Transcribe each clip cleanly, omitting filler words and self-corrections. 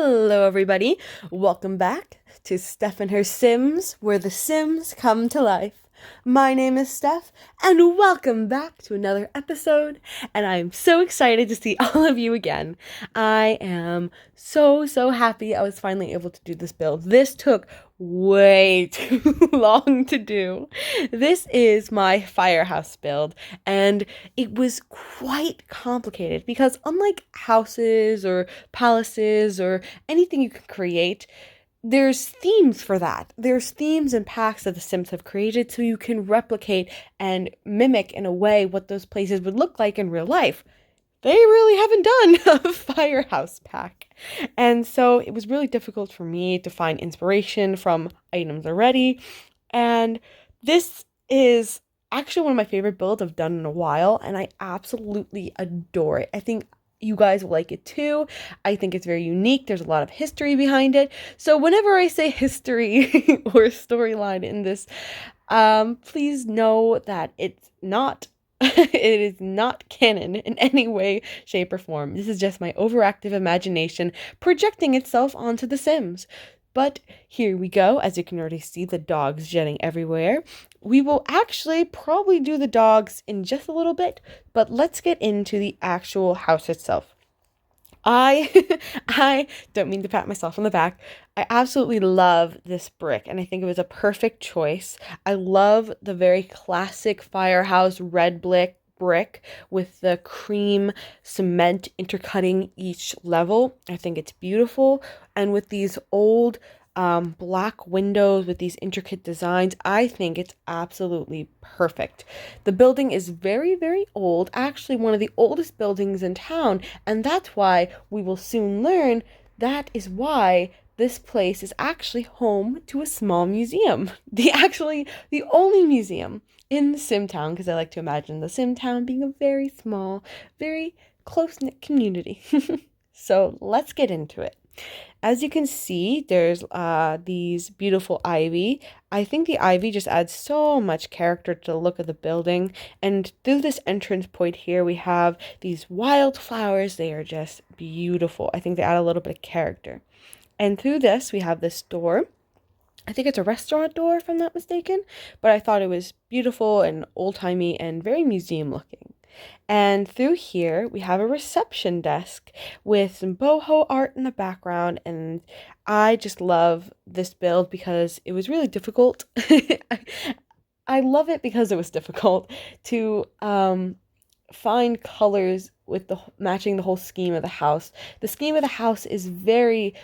Hello, everybody. Welcome back to Steph and her Sims, where the Sims come to life. My name is Steph, and welcome back to another episode. And I'm so excited to see all of you again. I am so happy I was finally able to do this build. This took way too long to do. This is my firehouse build, and it was quite complicated because unlike houses or palaces or anything you can create, there's themes for that. There's themes and packs that the Sims have created so you can replicate and mimic in a way what those places would look like in real life. They really haven't done a firehouse pack. And so it was really difficult for me to find inspiration from items already. And this is actually one of my favorite builds I've done in a while, and I absolutely adore it. I think you guys will like it too. I think it's very unique. There's a lot of history behind it. So whenever I say history or storyline in this, please know that it's not it is not canon in any way, shape, or form. This is just my overactive imagination projecting itself onto The Sims. But here we go. As you can already see, the dogs jetting everywhere. We will actually probably do the dogs in just a little bit, but let's get into the actual house itself. I I don't mean to pat myself on the back. I absolutely love this brick, and I think it was a perfect choice. I love the very classic firehouse red brick with the cream cement intercutting each level. I think it's beautiful, and with these old black windows with these intricate designs, I think it's absolutely perfect. The building is very old, actually one of the oldest buildings in town, and that's why we will soon learn that is why this place is actually home to a small museum. The only museum in the Sim Town, because I like to imagine the Sim Town being a very small, very close-knit community. So let's get into it. As you can see, there's these beautiful ivy. I think the ivy just adds so much character to the look of the building. And through this entrance point here, we have these wildflowers. They are just beautiful. I think they add a little bit of character. And through this, we have this door. I think it's a restaurant door, if I'm not mistaken. But I thought it was beautiful and old-timey and very museum looking. And through here, we have a reception desk with some boho art in the background. And I just love this build because it was really difficult. I love it because it was difficult to find colors with the matching the whole scheme of the house. The scheme of the house is very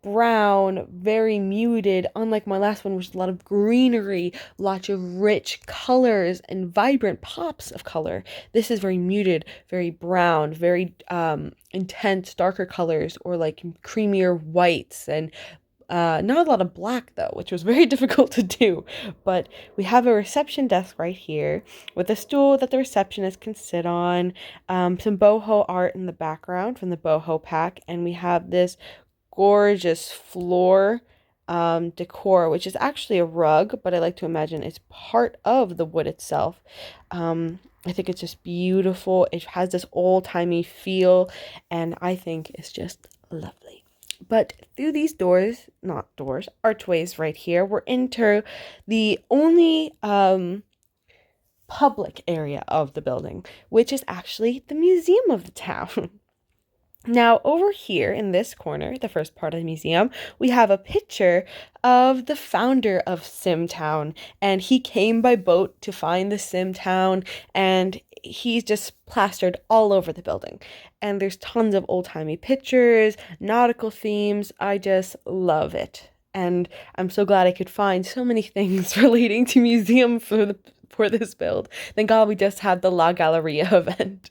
brown, very muted, unlike my last one, which is a lot of greenery, lots of rich colors and vibrant pops of color. This is very muted, very brown, very intense, darker colors, or like creamier whites, and not a lot of black though, which was very difficult to do. But we have a reception desk right here with a stool that the receptionist can sit on, some boho art in the background from the boho pack, and we have this gorgeous floor decor, which is actually a rug, but I like to imagine it's part of the wood itself. I think it's just beautiful. It has this old-timey feel, and I think it's just lovely. But through these archways right here, we're into the only public area of the building, which is actually the museum of the town. Now, over here in this corner, the first part of the museum, we have a picture of the founder of SimTown, and he came by boat to find the SimTown, and he's just plastered all over the building. And there's tons of old-timey pictures, nautical themes. I just love it. And I'm so glad I could find so many things relating to museum for this build. Thank God we just had the La Galleria event.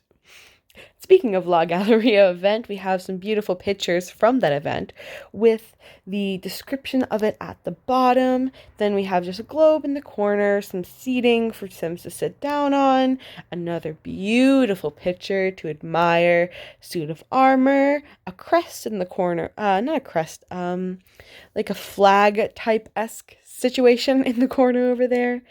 Speaking of La Galleria event, we have some beautiful pictures from that event with the description of it at the bottom. Then we have just a globe in the corner, some seating for Sims to sit down on, another beautiful picture to admire, suit of armor, a crest in the corner, not a crest, like a flag type-esque situation in the corner over there,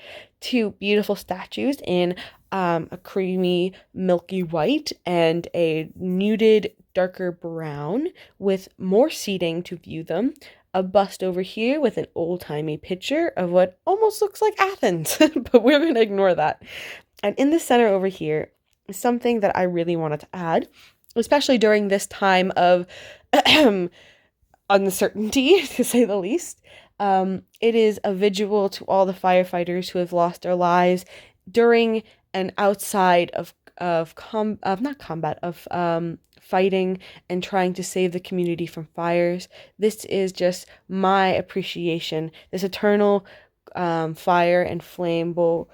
two beautiful statues in a creamy milky white and a nude darker brown with more seating to view them. A bust over here with an old-timey picture of what almost looks like Athens, but we're going to ignore that. And in the center over here is something that I really wanted to add, especially during this time of uncertainty, to say the least. It is a vigil to all the firefighters who have lost their lives during and outside of fighting and trying to save the community from fires. This is just my appreciation. This eternal fire and flame will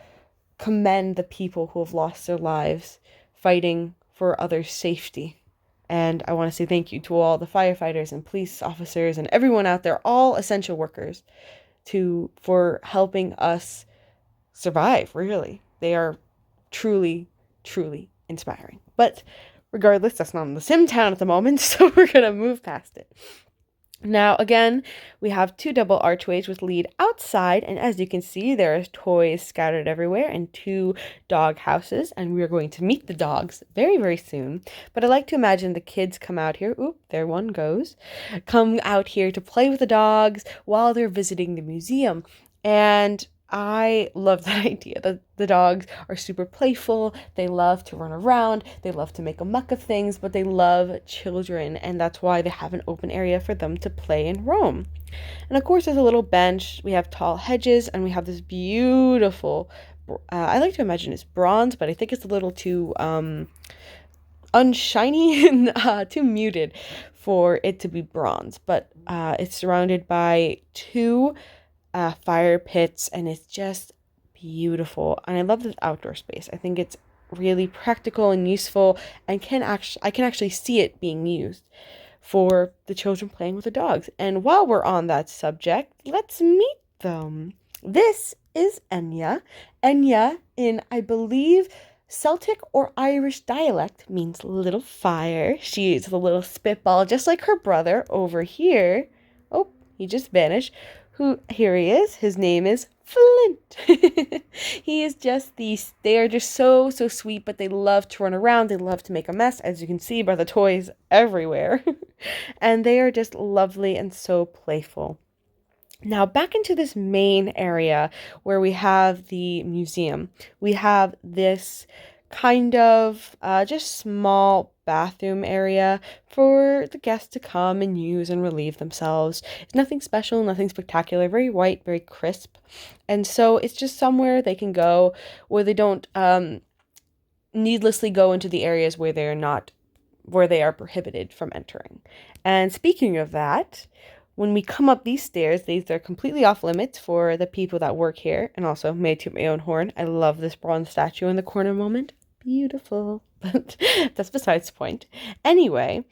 commend the people who have lost their lives fighting for others' safety. And I want to say thank you to all the firefighters and police officers and everyone out there, all essential workers, for helping us survive, really. They are truly, truly inspiring. But regardless, that's not in the Sim Town at the moment, so we're going to move past it. Now, again, we have two double archways which lead outside, and as you can see, there are toys scattered everywhere and two dog houses, and we are going to meet the dogs very, very soon. But I like to imagine the kids come out here, oop, there one goes, come out here to play with the dogs while they're visiting the museum. And I love that idea. The dogs are super playful. They love to run around. They love to make a muck of things, but they love children, and that's why they have an open area for them to play and roam. And of course, there's a little bench. We have tall hedges, and we have this beautiful, I like to imagine it's bronze, but I think it's a little too unshiny and too muted for it to be bronze. But it's surrounded by two fire pits, and it's just beautiful. And I love this outdoor space. I think it's really practical and useful, and I can actually see it being used for the children playing with the dogs. And while we're on that subject, let's meet them. This is Enya. Enya, in I believe Celtic or Irish dialect, means little fire. She is a little spitball, just like her brother over here. Oh, he just vanished. Here he is. His name is Flint. He is they are just so sweet, but they love to run around. They love to make a mess, as you can see by the toys everywhere. And they are just lovely and so playful. Now, back into this main area where we have the museum, we have this kind of just small bathroom area for the guests to come and use and relieve themselves. It's nothing special, nothing spectacular, very white, very crisp. And so it's just somewhere they can go where they don't needlessly go into the areas where they are prohibited from entering. And speaking of that, when we come up these stairs, these are completely off limits for the people that work here. And also, may I toot my own horn, I love this bronze statue in the corner moment. Beautiful. But that's besides the point. Anyway,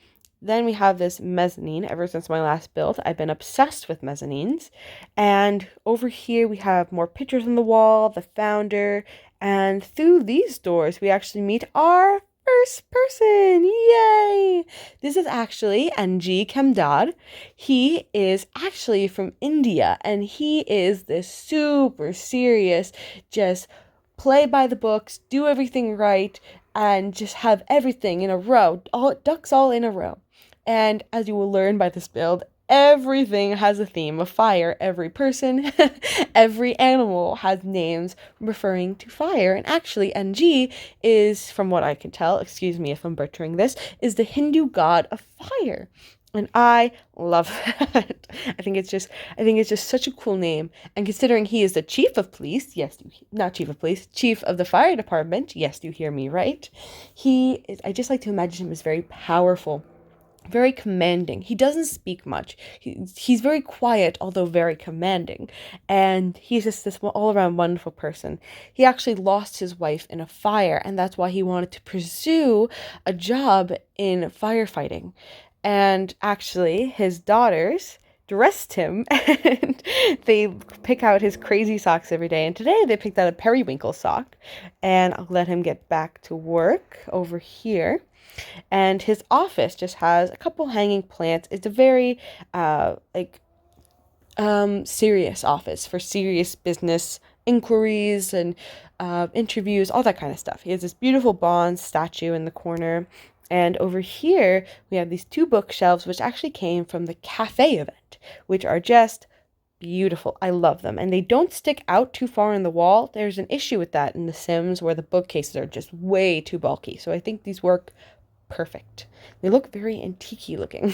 then we have this mezzanine. Ever since my last build, I've been obsessed with mezzanines. And over here, we have more pictures on the wall, the founder. And through these doors, we actually meet our first person. Yay! This is actually NG Kemdad. He is actually from India, and he is this super serious, just play by the books, do everything right, and just have everything in a row, ducks all in a row. And as you will learn by this build, everything has a theme of fire. Every person, every animal has names referring to fire. And actually, NG is, from what I can tell, excuse me if I'm butchering this, is the Hindu god of fire. And I love that. I think it's just such a cool name. And considering he is the chief of police, chief of the fire department, yes, you hear me right. I just like to imagine him as very powerful, very commanding. He doesn't speak much. He's very quiet, although very commanding. And he's just this all-around wonderful person. He actually lost his wife in a fire, and that's why he wanted to pursue a job in firefighting. And actually, his daughters dressed him, and they pick out his crazy socks every day. And today they picked out a periwinkle sock, and I'll let him get back to work over here. And his office just has a couple hanging plants. It's a very serious office for serious business inquiries and interviews, all that kind of stuff. He has this beautiful bronze statue in the corner. And over here, we have these two bookshelves, which actually came from the cafe event, which are just beautiful. I love them. And they don't stick out too far in the wall. There's an issue with that in The Sims where the bookcases are just way too bulky. So I think these work perfect. They look very antique-y looking.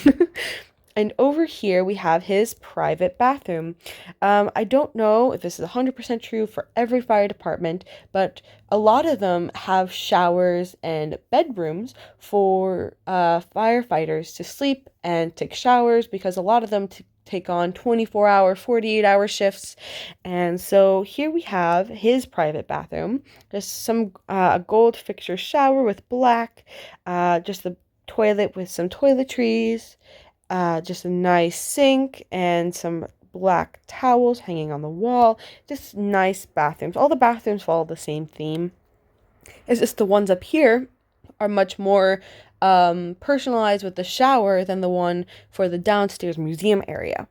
And over here we have his private bathroom. I don't know if this is 100% true for every fire department, but a lot of them have showers and bedrooms for firefighters to sleep and take showers, because a lot of them take on 24-hour, 48-hour shifts. And so here we have his private bathroom. Just some a gold fixture shower with black, just the toilet with some toiletries, just a nice sink and some black towels hanging on the wall. Just nice bathrooms. All the bathrooms follow the same theme. It's just the ones up here are much more personalized with the shower than the one for the downstairs museum area.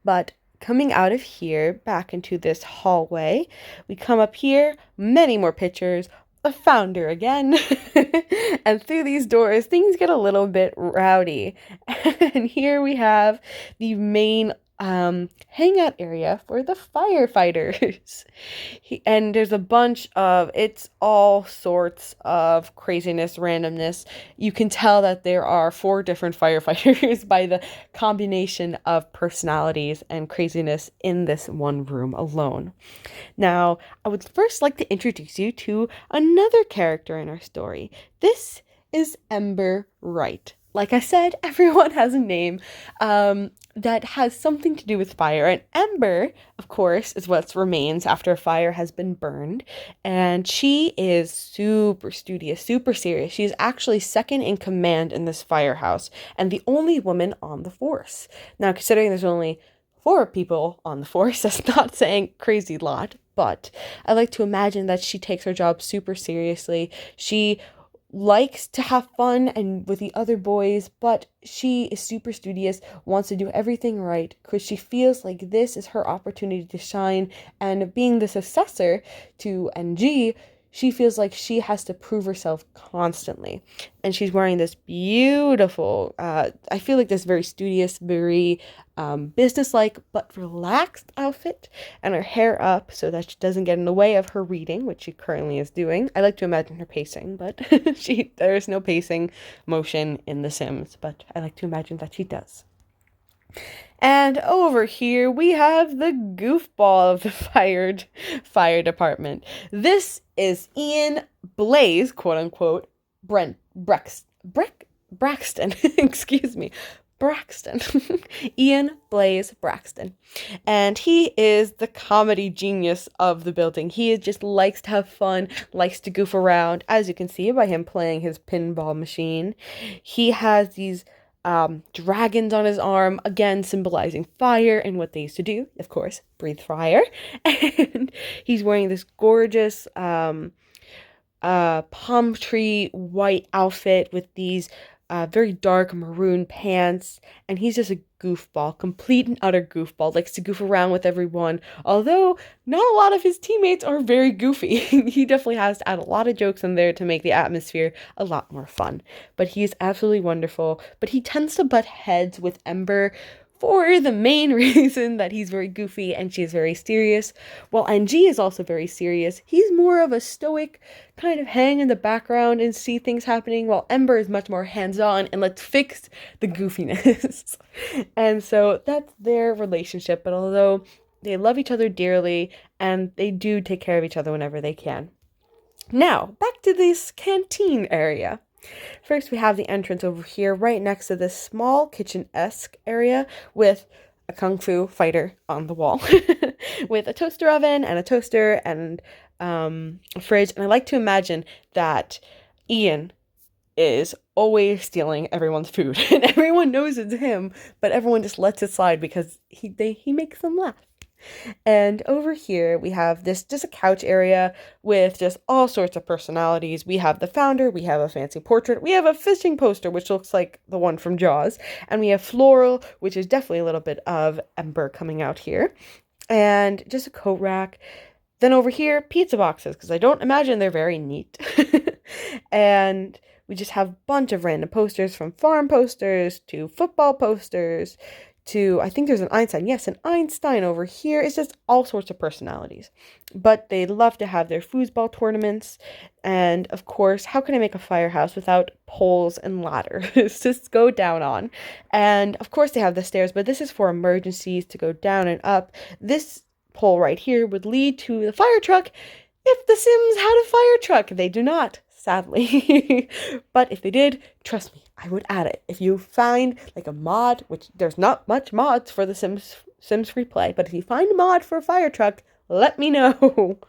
But coming out of here back into this hallway, we come up here, many more pictures, a founder again. And through these doors, things get a little bit rowdy. And here we have the main hangout area for the firefighters. And there's a bunch of, it's all sorts of craziness, randomness. You can tell that there are 4 different firefighters by the combination of personalities and craziness in this one room alone. Now, I would first like to introduce you to another character in our story. This is Ember Wright. Like I said, everyone has a name that has something to do with fire. And Ember, of course, is what remains after a fire has been burned. And she is super studious, super serious. She's actually second in command in this firehouse and the only woman on the force. Now, considering there's only 4 people on the force, that's not saying crazy lot, but I like to imagine that she takes her job super seriously. She likes to have fun and with the other boys, but she is super studious, wants to do everything right because she feels like this is her opportunity to shine. And being the successor to NG, she feels like she has to prove herself constantly. And she's wearing this beautiful, I feel like this very studious, very businesslike but relaxed outfit, and her hair up so that she doesn't get in the way of her reading, which she currently is doing. I like to imagine her pacing, but there's no pacing motion in The Sims, but I like to imagine that she does. And over here we have the goofball of the fire department. This is Ian Blaze, quote unquote, Braxton, excuse me, Braxton. Ian Blaze Braxton. And he is the comedy genius of the building. He just likes to have fun, likes to goof around, as you can see by him playing his pinball machine. He has these dragons on his arm, again symbolizing fire and what they used to do, of course, breathe fire. And he's wearing this gorgeous palm tree white outfit with these very dark maroon pants, and he's just a goofball, complete and utter goofball, likes to goof around with everyone, although not a lot of his teammates are very goofy. He definitely has to add a lot of jokes in there to make the atmosphere a lot more fun, but he is absolutely wonderful. But he tends to butt heads with Ember for the main reason that he's very goofy and she's very serious. While NG is also very serious, he's more of a stoic, kind of hang in the background and see things happening, while Ember is much more hands-on and let's fix the goofiness. And so that's their relationship, but although they love each other dearly and they do take care of each other whenever they can. Now, back to this canteen area. First, we have the entrance over here right next to this small kitchen-esque area with a kung fu fighter on the wall with a toaster oven and a toaster and a fridge. And I like to imagine that Ian is always stealing everyone's food and everyone knows it's him, but everyone just lets it slide because he makes them laugh. And over here we have just a couch area with just all sorts of personalities. We have the founder, we have a fancy portrait, we have a fishing poster which looks like the one from Jaws, and we have floral, which is definitely a little bit of Ember coming out here, and just a coat rack. Then over here, pizza boxes, because I don't imagine they're very neat. And we just have a bunch of random posters, from farm posters to football posters to, I think there's an Einstein. Yes, an Einstein over here. It's just all sorts of personalities. But they love to have their foosball tournaments. And of course, how can I make a firehouse without poles and ladders to go down on? And of course, they have the stairs, but this is for emergencies to go down and up. This pole right here would lead to the fire truck if the Sims had a fire truck. They do not, sadly. But if they did, trust me, I would add it. If you find like a mod, which there's not much mods for the Sims Freeplay, but if you find a mod for a fire truck, let me know.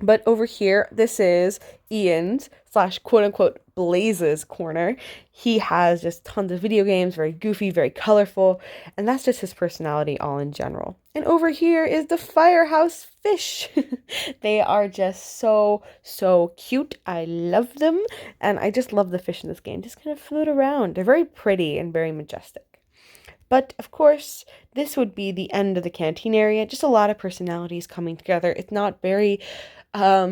But over here, this is Ian's / quote unquote Blaze's corner. He has just tons of video games, very goofy, very colorful, and that's just his personality all in general. And over here is the firehouse fish. They are just so cute. I love them, and I just love the fish in this game. Just kind of float around. They're very pretty and very majestic. But of course, this would be the end of the canteen area. Just a lot of personalities coming together. It's not very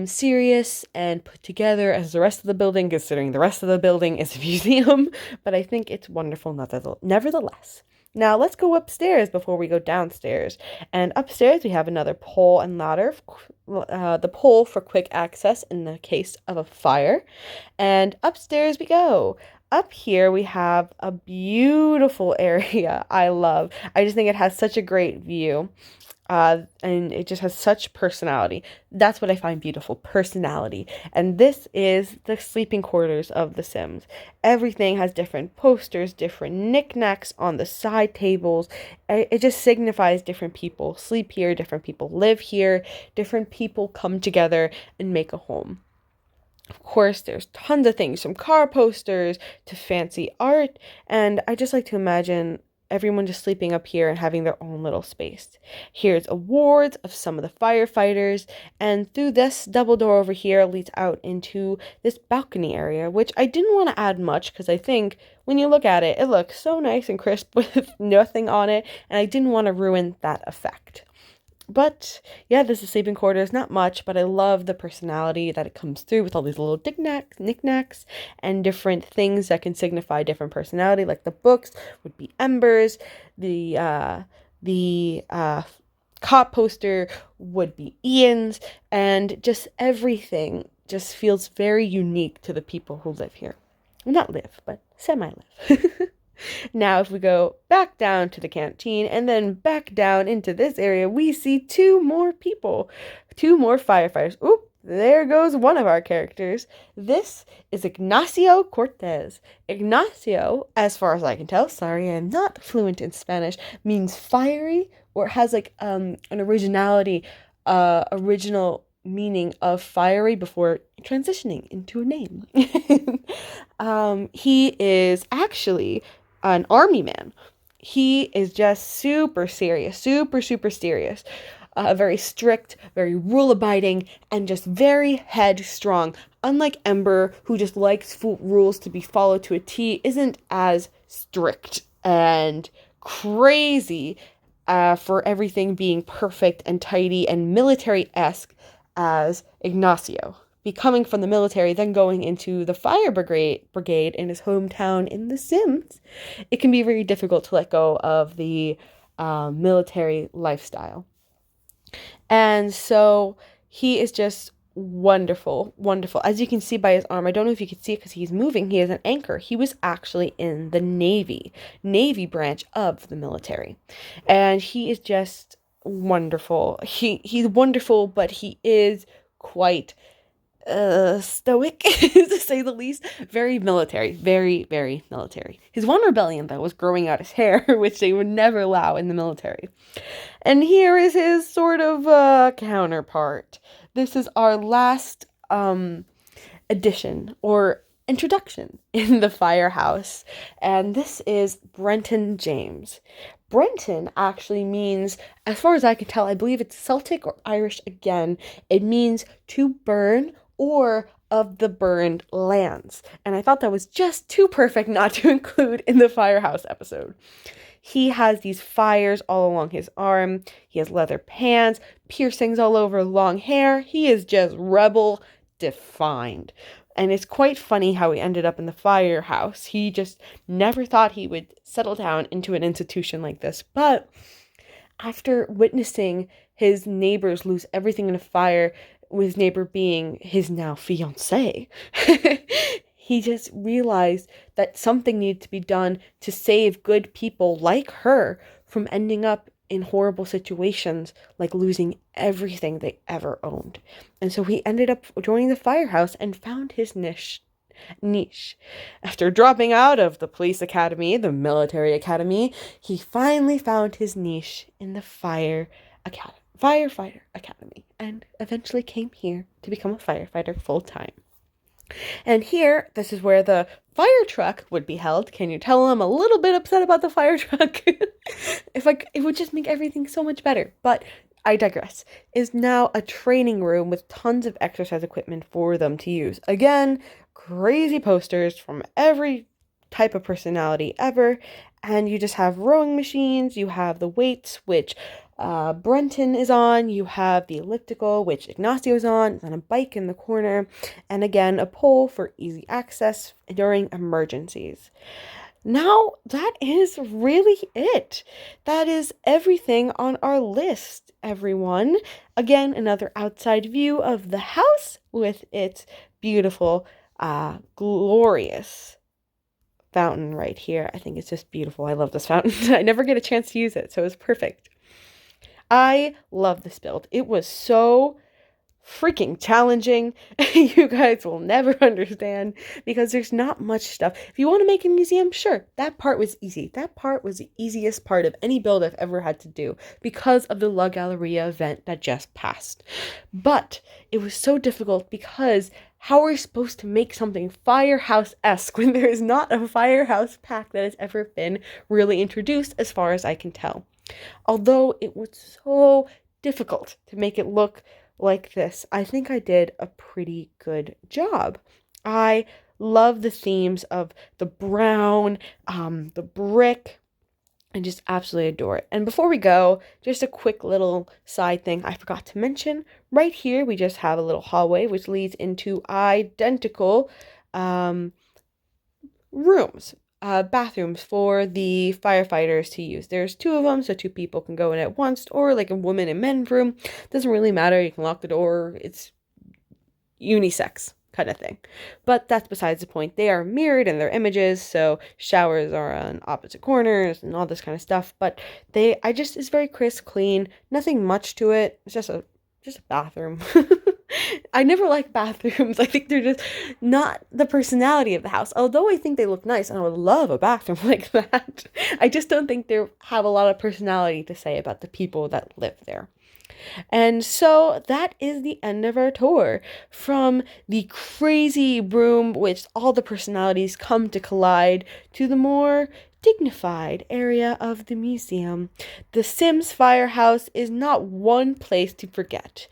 serious and put together as the rest of the building, considering the rest of the building is a museum, but I think it's wonderful nevertheless. Now let's go upstairs before we go downstairs. And upstairs we have another pole and ladder, the pole for quick access in the case of a fire. And upstairs we go. Up here we have a beautiful area I love. I just think it has such a great view. And it just has such personality. That's what I find beautiful, personality. And this is the sleeping quarters of the Sims. Everything has different posters, different knickknacks on the side tables. It just signifies different people sleep here, different people live here, different people come together and make a home. Of course, there's tons of things, from car posters to fancy art, and I just like to imagine everyone just sleeping up here and having their own little space. Here's awards of some of the firefighters, and through this double door over here leads out into this balcony area, which I didn't want to add much because I think when you look at it, it looks so nice and crisp with nothing on it, and I didn't want to ruin that effect. But yeah, this is sleeping quarters, not much, but I love the personality that it comes through with all these little knickknacks, and different things that can signify different personality. Like the books would be Ember's, the cop poster would be Ian's, and just everything just feels very unique to the people who live here. Well, not live, but semi-live. Now, if we go back down to the canteen and then back down into this area, we see two more people, two more firefighters. Oop, there goes one of our characters. This is Ignacio Cortez. Ignacio, as far as I can tell, sorry, I'm not fluent in Spanish, means fiery, or has like an original meaning of fiery before transitioning into a name. He is actually an army man. He is just super serious, super serious, very strict, very rule-abiding, and just very headstrong. Unlike Ember, who just likes rules to be followed to a T, isn't as strict and crazy for everything being perfect and tidy and military-esque as Ignacio. Coming from the military, then going into the fire brigade in his hometown in The Sims, it can be very difficult to let go of the military lifestyle. And so he is just wonderful. As you can see by his arm, I don't know if you can see it because he's moving. He is an anchor. He was actually in the Navy branch of the military. And he is just wonderful. He's wonderful, but he is quite stoic, to say the least. Very military. Very military. His one rebellion, though, was growing out his hair, which they would never allow in the military. And here is his sort of counterpart. This is our last addition or introduction in the firehouse, and this is Brenton James. Brenton actually means, as far as I can tell, I believe it's Celtic or Irish again. It means to burn or of the burned lands. And I thought that was just too perfect not to include in the firehouse episode. He has these fires all along his arm. He has leather pants, piercings all over, long hair. He is just rebel defined. And it's quite funny how he ended up in the firehouse. He just never thought he would settle down into an institution like this. But after witnessing his neighbors lose everything in a fire, with his neighbor being his now fiance, he just realized that something needed to be done to save good people like her from ending up in horrible situations like losing everything they ever owned. And so he ended up joining the firehouse and found his niche. After dropping out of the police academy, the military academy, he finally found his niche in the firefighter academy, and eventually came here to become a firefighter full time. And here, this is where the fire truck would be held. Can you tell I'm a little bit upset about the fire truck? It would just make everything so much better. But I digress. Is now a training room with tons of exercise equipment for them to use. Again, crazy posters from every type of personality ever. And you just have rowing machines. You have the weights, which Brenton is on. You have the elliptical, which Ignacio's on. It's on a bike in the corner. And again, a pole for easy access during emergencies. Now, that is really it. That is everything on our list, everyone. Again, another outside view of the house with its beautiful, glorious fountain right here. I think it's just beautiful. I love this fountain. I never get a chance to use it, so it's perfect. I love this build. It was so freaking challenging. You guys will never understand because there's not much stuff. If you want to make a museum, sure, that part was easy. That part was the easiest part of any build I've ever had to do because of the La Galleria event that just passed. But it was so difficult because how are we supposed to make something firehouse-esque when there is not a firehouse pack that has ever been really introduced as far as I can tell? Although it was so difficult to make it look like this, I think I did a pretty good job. I love the themes of the brown, the brick, and just absolutely adore it. And before we go, just a quick little side thing I forgot to mention. Right here, we just have a little hallway which leads into identical rooms. Bathrooms for the firefighters to use. There's two of them, so two people can go in at once, or like a woman and men room. Doesn't really matter. You can lock the door. It's unisex kind of thing. But that's besides the point. They are mirrored in their images, so showers are on opposite corners and all this kind of stuff. But it's very crisp, clean. Nothing much to it. It's just a bathroom. I never like bathrooms. I think they're just not the personality of the house. Although I think they look nice and I would love a bathroom like that. I just don't think they have a lot of personality to say about the people that live there. And so that is the end of our tour. From the crazy room which all the personalities come to collide to the more dignified area of the museum. The Sims Firehouse is not one place to forget.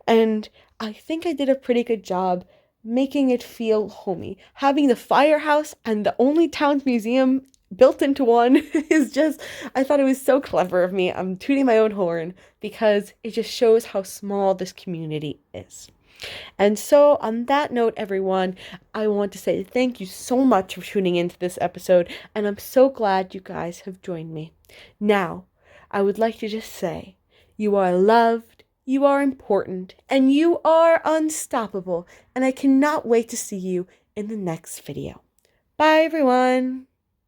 And I think I did a pretty good job making it feel homey. Having the firehouse and the only town's museum built into one is just, I thought it was so clever of me. I'm tooting my own horn because it just shows how small this community is. And so on that note, everyone, I want to say thank you so much for tuning into this episode, and I'm so glad you guys have joined me. Now, I would like to just say, you are loved, you are important, and you are unstoppable, and I cannot wait to see you in the next video. Bye, everyone!